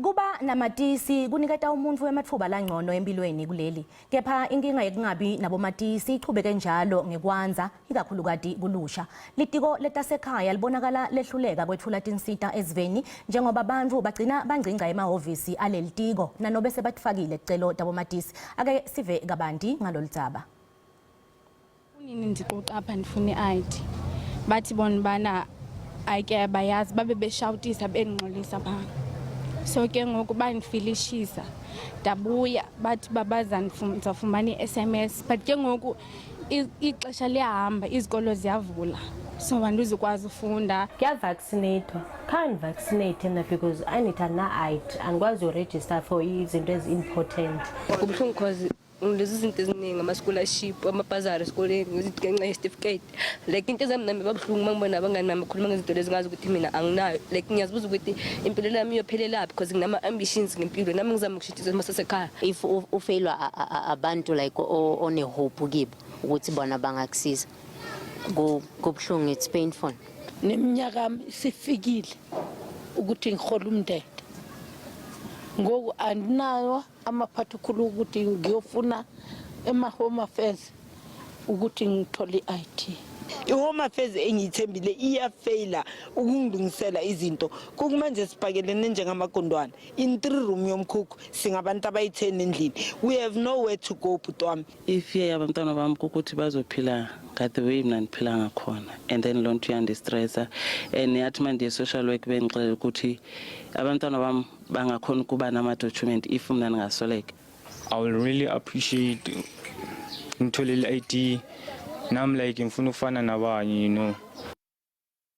Kuba namatisi kuniketa umuntfu ematfuba lancono emphilweni kuleli. Kepha inkinga yekungabi nabomatisi ichubeke njalo ngekwandza, ikakhulukati kulusha. Litiko letasekhaya libonakala lehluleka kwetfula tinsita esiveni njengoba bantfu bagcina bangcinga emahhovisi alelitiko nanobe sebatfakile ticelo tabomatisi. Ake sive kabanti ngaloludzaba. Unini ndiquqa apha ndifuna i-ID. Bathi bona bana ayike bayazi babe beshawutisa benqolisa pha. So ke ngoku bandifilishisa ndabuya bathi babaza ndizafumana i-SMS but ke ngoku ixesha liyahamba izikolo ziyavula so andizukwazi ufunda. Ngiyavaccinate can't vaccinate na because I need an ID angikwazi uregister for izinto ezi-important. Kubuhlungu because lezi zinto eziningi ama-scholarship amabhazari esikoleni ngenxa ye-certificate like into ezami nami babuhlungu mangibona abangani nami khuluma ngezinto lezi ngazi ukuthi mina anginayo like ngiyazibuza ukuthi impilo yami iyophelelaphi because nginama-ambitions ngempilo nami ngizama ukushithiza emasasekhaya. If ufailwa abantu like one-hope kibo ukuthi bona bangakusiza kubuhlungu, it's painful. Neminyaka isifikile ukuthi ngihola umndende ngoku andinayo amaphathukhulu ukuthi ngiyofuna ema-home affairs ukuthi ngithole i-ID. I-home affairs engiyithembile iyafeyila ukungilungisela izinto kukumanje sibhakelene njengamagondwana in 3 room yomkhukhu singabantu abayi-10 endlini. We have nowhere to go bhuti wami. If abantwana bami ukuthi bazophila the way mina ndiphila ngakhona and then loo nto iyandistressa and yathi manje social work bengixelela ukuthi abantwana bami bangakhona ukuba nama-document if mna ndingasoleka. I will really appreciate ngitholile i-ID nami like ngifuna ukufana nabanye, you know.